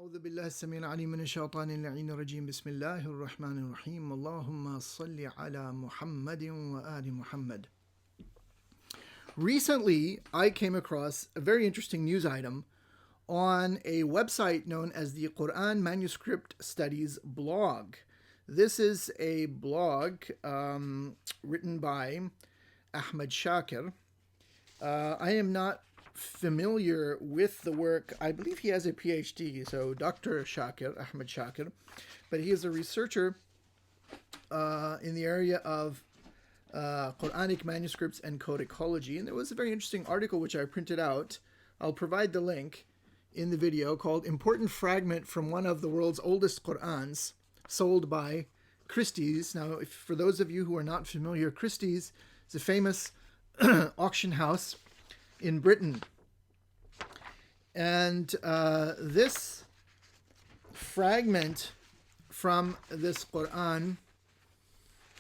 أعوذ بالله السميع العليم من الشيطان اللعين الرجيم بسم الله الرحمن الرحيم اللهم صل على محمد وآل محمد. Recently, I came across a very interesting news item on a website known as the Qur'an Manuscript Studies blog. This is a blog written by Ahmad Shāḳir. I am not familiar with the work. I believe he has a Ph.D, so Dr. Shāḳir, Ahmad Shāḳir, but he is a researcher in the area of Quranic manuscripts and codicology. And there was a very interesting article which I printed out. I'll provide the link in the video, called Important Fragment from One of the World's Oldest Qur'ans, sold by Christie's. Now, for those of you who are not familiar, Christie's is a famous auction house in Britain. And this fragment from this Qur'an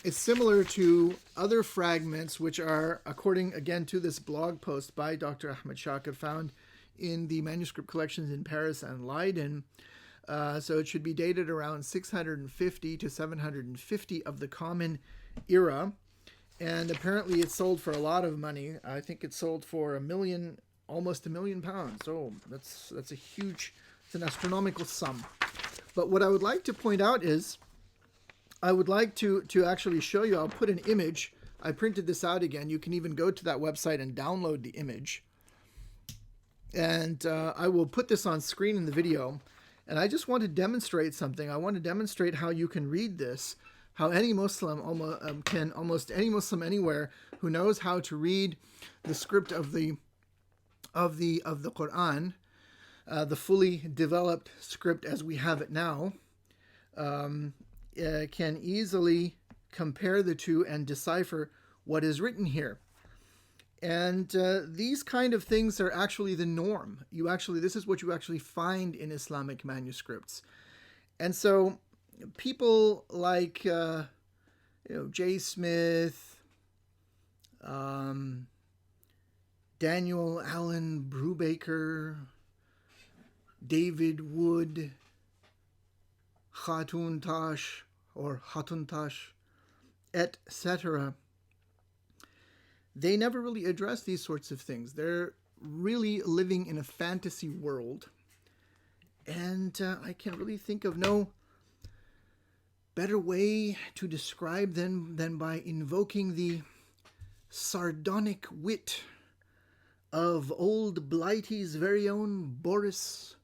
is similar to other fragments which are, according again to this blog post by Dr. Ahmad Shāḳir, found in the manuscript collections in Paris and Leiden. So it should be dated around 650 to 750 of the Common Era. And apparently it sold for a lot of money. I think it sold for almost £1 million. So that's a huge, it's an astronomical sum. But what I would like to point out is, I would like to actually show you, I'll put an image. I printed this out again. You can even go to that website and download the image. And I will put this on screen in the video. And I just want to demonstrate something. I want to demonstrate how you can read this, how any Muslim almost any Muslim anywhere who knows how to read the script of the Qur'an, the fully developed script as we have it now, can easily compare the two and decipher what is written here. And these kind of things are actually the norm. This is what you actually find in Islamic manuscripts. And so people like J. Smith, Daniel Allen Brubaker, David Wood, Khatuntash, etc., they never really address these sorts of things. They're really living in a fantasy world. And I can really think of no better way to describe them than by invoking the sardonic wit of old Blighty's very own Boris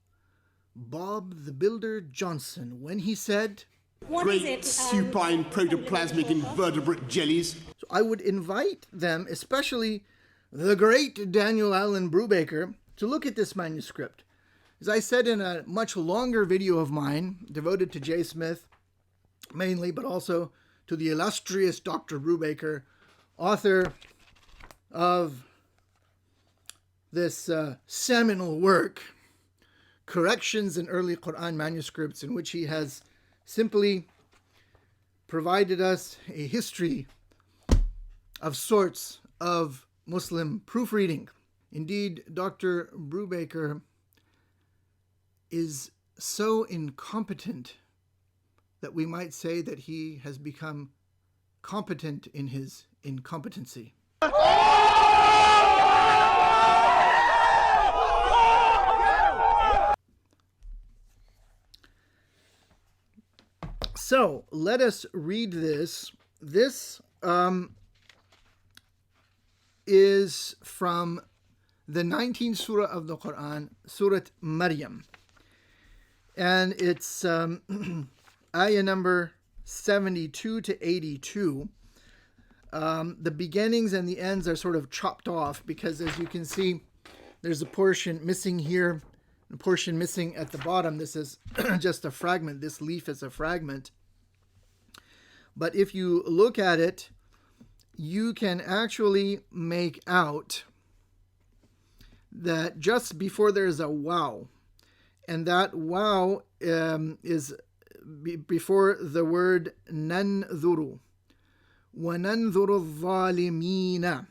Bob the Builder Johnson, when he said, Great supine protoplasmic invertebrate jellies. So I would invite them, especially the great Daniel Allen Brubaker, to look at this manuscript. As I said in a much longer video of mine, devoted to J. Smith mainly, but also to the illustrious Dr. Brubaker, author of this seminal work, Corrections in Early Qur'an Manuscripts, in which he has simply provided us a history of sorts of Muslim proofreading. Indeed, Dr. Brubaker is so incompetent that we might say that he has become competent in his incompetency. So let us read this. This is from the 19th surah of the Qur'an, Surah Maryam. And it's ayah number 72 to 82. The beginnings and the ends are sort of chopped off because, as you can see, there's a portion missing here, a portion missing at the bottom. This is just a fragment. This leaf is a fragment. But if you look at it, you can actually make out that just before there's a wow, and that wow is before the word nanzuru, وَنَنْظُرُ الظَّالِمِينَ.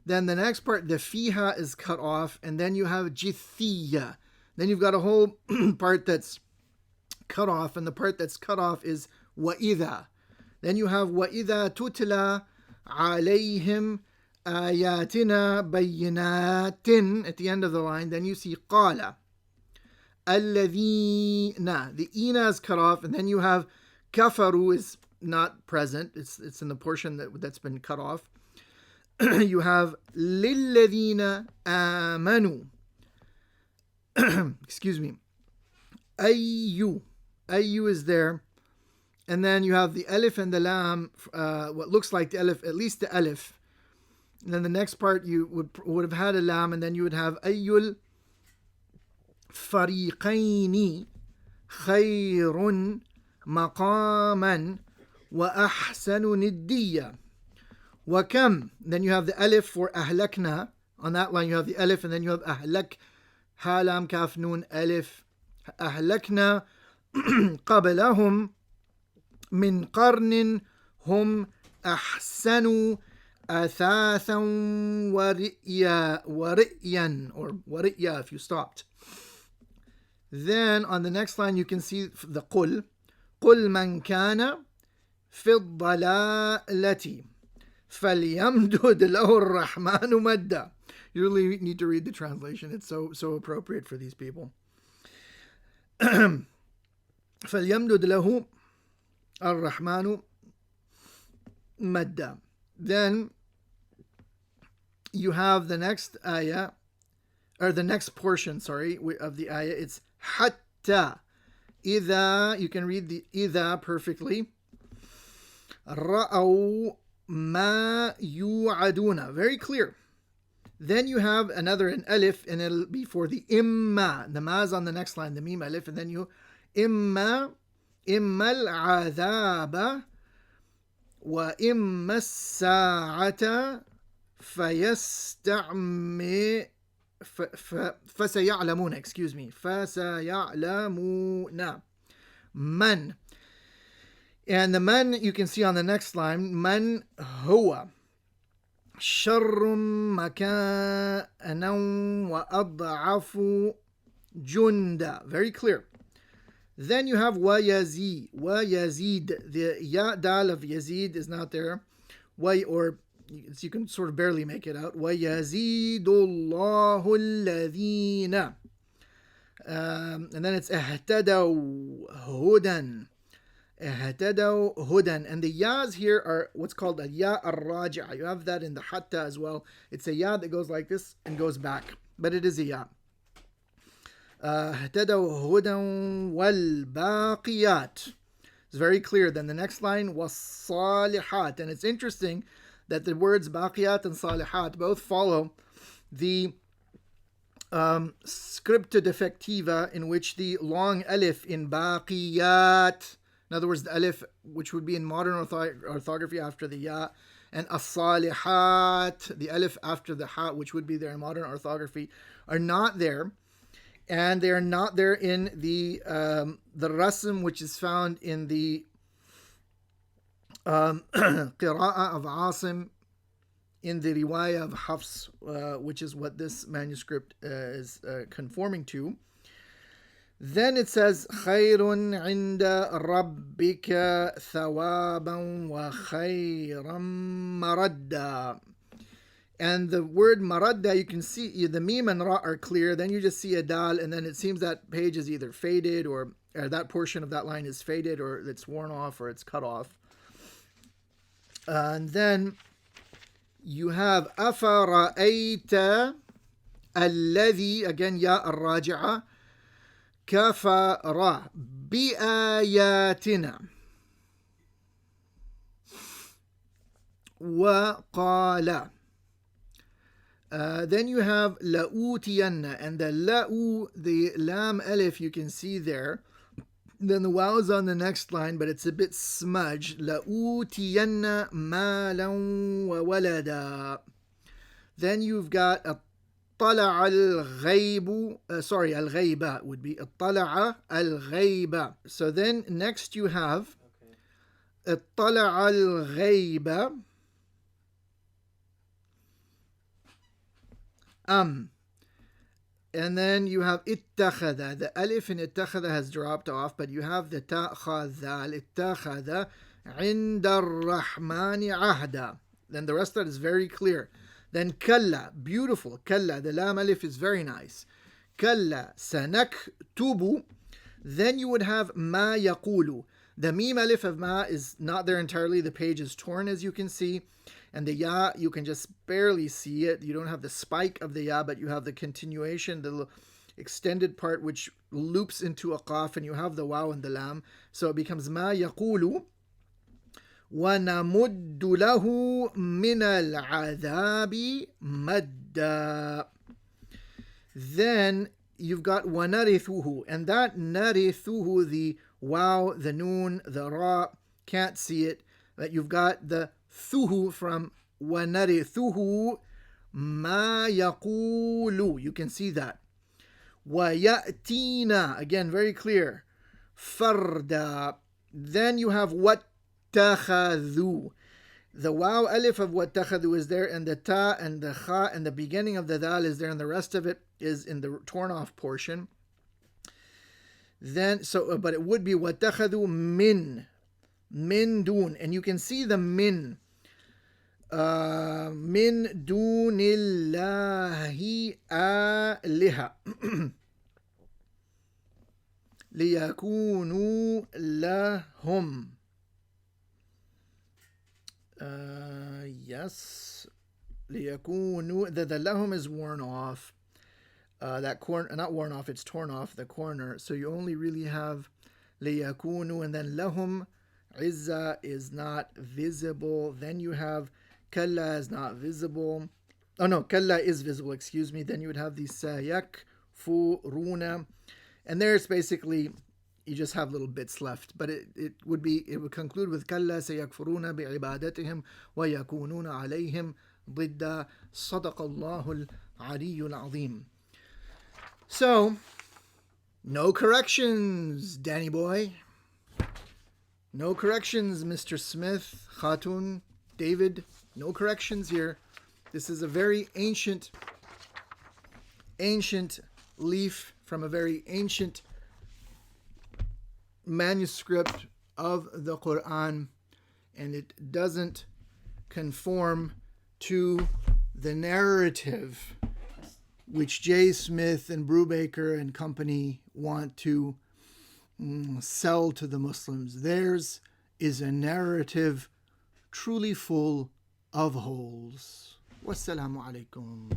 Then the next part, the fiha, is cut off, and then you have jithiyya. Then you've got a whole part that's cut off, and the part that's cut off is وَإِذَا. Then you have وَإِذَا تُتْلَى عَلَيْهِمْ آيَاتِنَا بَيِّنَاتٍ at the end of the line. Then you see قَالَ الَّذِينَ. The ina is cut off, and then you have kafaru is not present. It's in the portion that's been cut off. You have لِلَّذِينَ آمَنُوا. Excuse me. Ayyu is there, and then you have the alif and the lam, what looks like the alif, at least the alif. And then the next part you would have had a lam, and then you would have ayyul fariqaini khayrun maqaman wa ahsanu niddiya wa kam. Then you have the alif for ahlakna. On that line you have the alif, and then you have ahlak, ha lam kaf nun alif. أهلكنا قبلهم من قرن هم أحسن أثاثا ورئيا or ورئيا if you stopped. Then on the next line you can see the قل من كان في الضلالة فليمدد له الرحمن مدا. You really need to read the translation. It's so appropriate for these people. فليمدد له الرحمن مدا. Then you have the next ayah, or the next portion, of the ayah. It's حتى إذا, you can read the إذا perfectly. رأوا ما يوعدون, very clear. Then you have an alif, and it'll be for the imma. The ma is on the next line, the mim alif, and then you imma al-'adhaba wa imma as-sa'ata fasaya'lamuna, excuse me, fasaya'lamuna man. And the man you can see on the next line, man huwa شر مكانا وأضعف جندا. Very clear. Then you have ويزيد. The ya dal of Yazid is not there. Or you can sort of barely make it out. ويزيد الله الذين. And then it's اهتدوا هدى. اهتدوا هدى. And the yas here are what's called a ya ar-raji'a. You have that in the hatta as well. It's a ya that goes like this and goes back, but it is a ya. اهتدوا هدى والباقيات. It's very clear. Then the next line was salihat. And it's interesting that the words baqiyat and salihat both follow the scripta defectiva, in which the long alif in baqiyat, in other words, the alif, which would be in modern orthography after the ya, and as-salihat, the alif after the ha, which would be there in modern orthography, are not there. And they are not there in the rasm, which is found in the qira'ah of Asim, in the riwayah of Hafs, which is what this manuscript is conforming to. Then it says, خَيْرٌ عِنْدَ رَبِّكَ ثَوَابًا وَخَيْرًا مَرَدًّا. And the word maradda, you can see the mim and ra are clear. Then you just see a dal, and then it seems that page is either faded, or that portion of that line is faded, or it's worn off, or it's cut off. And then you have أَفَرَأَيْتَ الَّذِي, again ya ar-raji'a, كَفَرَ بِآيَاتِنَا وَقَالَ. Then you have لَأُوتِيَنَّ, and the la'u, the lam alif, you can see there. Then the waw is on the next line, but it's a bit smudged. لَأُوتِيَنَّ مَالًا وَوَلَدًا. Then you've got اطلع الغيب, الغيبة would be اطلع الغيبة. So then next you have اطلع الغيبة And then you have ittakhadha. The alif in ittakhadha has dropped off, but you have the ta kha dhal. Ittakhadha inda ar-Rahmani ahda. Then the rest of that is very clear. Then kalla, beautiful. Kalla, the lam alif is very nice. Kalla sanaktubu. Then you would have ma yaqulu. The mim alif of ma is not there entirely. The page is torn, as you can see. And the ya, you can just barely see it. You don't have the spike of the ya, but you have the continuation, the extended part which loops into a qaf, and you have the waw and the lam. So it becomes ma yaqulu. وَنَمُدُّ لَهُ مِنَ الْعَذَابِ مَدًّا. Then you've got وَنَرِثُهُ, and that narithuhu, the waw, the noon, the ra, can't see it, but you've got the thuhu from وَنَرِثُهُ مَا يَقُولُ. You can see that. وَيَأْتِينَا, again very clear. فَرْدًا. Then you have وَاتَّخَذُوا. The waw alif of وَاتَّخَذُوا is there, and the ta and the kha and the beginning of the dal is there, and the rest of it is in the torn off portion. Then but it would be وَاتَّخَذُوا min dun, and you can see the min dunillahi aliha liyakunu lahum. Yes, liyakunu. The lahum is worn off. That corner, not worn off, it's torn off the corner. So you only really have liyakunu, and then lahum. Izza is not visible. Then you have kalla is not visible. Oh no, kalla is visible, excuse me. Then you would have the sayakfuruna. And there's basically, you just have little bits left. But it would conclude with kalla sayakfuruna bi'ibadatihim wa yakununa alayhim ضد صدق الله العلي العظيم. So, no corrections, Danny boy. No corrections, Mr. Smith, Khatun, David. No corrections here. This is a very ancient leaf from a very ancient manuscript of the Qur'an, and it doesn't conform to the narrative which J. Smith and Brubaker and company want to sell to the Muslims. Theirs is a narrative truly full of holes. Wassalamu alaikum.